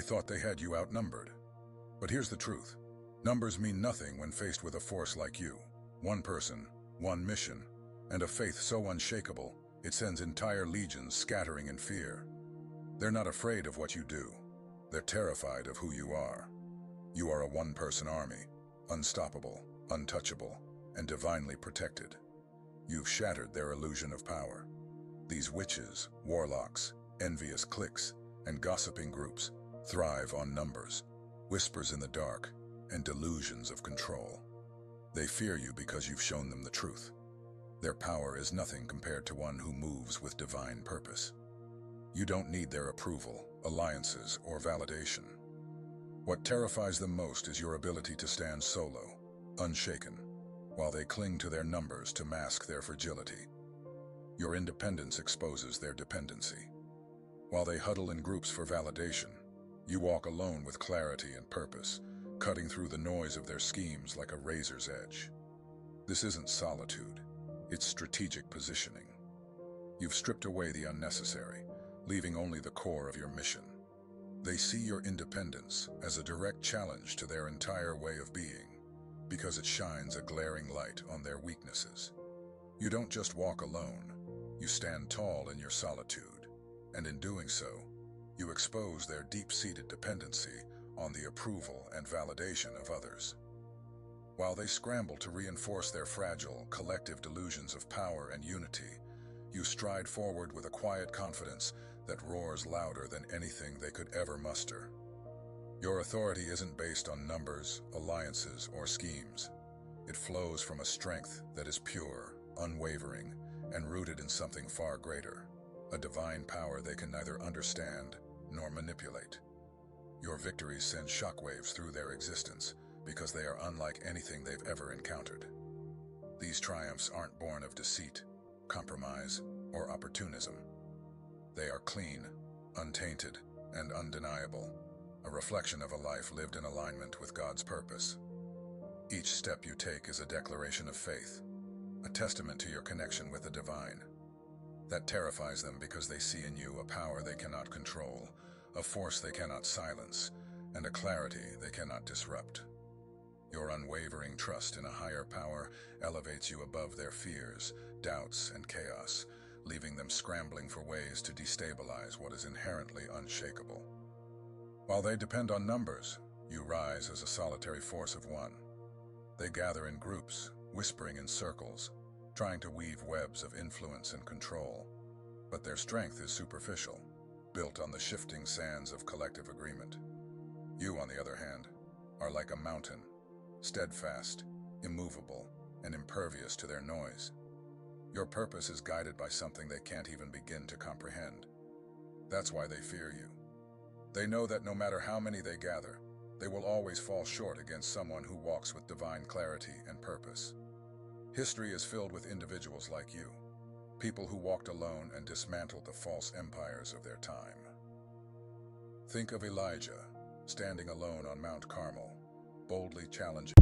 They thought they had you outnumbered. But here's the truth. Numbers mean nothing when faced with a force like you. One person, one mission, and a faith so unshakable, it sends entire legions scattering in fear. They're not afraid of what you do. They're terrified of who you are. You are a one-person army, unstoppable, untouchable, and divinely protected. You've shattered their illusion of power. These witches, warlocks, envious cliques, and gossiping groups thrive on numbers, whispers in the dark, and delusions of control. They fear you because you've shown them the truth. Their power is nothing compared to one who moves with divine purpose. You don't need their approval, alliances, or validation. What terrifies them most is your ability to stand solo, unshaken, while they cling to their numbers to mask their fragility. Your independence exposes their dependency. While they huddle in groups for validation, you walk alone with clarity and purpose, cutting through the noise of their schemes like a razor's edge. This isn't solitude, it's strategic positioning. You've stripped away the unnecessary, leaving only the core of your mission. They see your independence as a direct challenge to their entire way of being, because it shines a glaring light on their weaknesses. You don't just walk alone, you stand tall in your solitude, and in doing so, you expose their deep-seated dependency on the approval and validation of others. While they scramble to reinforce their fragile, collective delusions of power and unity, you stride forward with a quiet confidence that roars louder than anything they could ever muster. Your authority isn't based on numbers, alliances, or schemes. It flows from a strength that is pure, unwavering, and rooted in something far greater, a divine power they can neither understand nor manipulate. Your victories send shockwaves through their existence because they are unlike anything they've ever encountered. These triumphs aren't born of deceit, compromise, or opportunism. They are clean, untainted, and undeniable, a reflection of a life lived in alignment with God's purpose. Each step you take is a declaration of faith, a testament to your connection with the divine. That terrifies them because they see in you a power they cannot control, a force they cannot silence, and a clarity they cannot disrupt. Your unwavering trust in a higher power elevates you above their fears, doubts, and chaos, leaving them scrambling for ways to destabilize what is inherently unshakable. While they depend on numbers, you rise as a solitary force of one. They gather in groups, whispering in circles, trying to weave webs of influence and control. But their strength is superficial, built on the shifting sands of collective agreement. You, on the other hand, are like a mountain, steadfast, immovable, and impervious to their noise. Your purpose is guided by something they can't even begin to comprehend. That's why they fear you. They know that no matter how many they gather, they will always fall short against someone who walks with divine clarity and purpose. History is filled with individuals like you, people who walked alone and dismantled the false empires of their time. Think of Elijah, standing alone on Mount Carmel, boldly challenging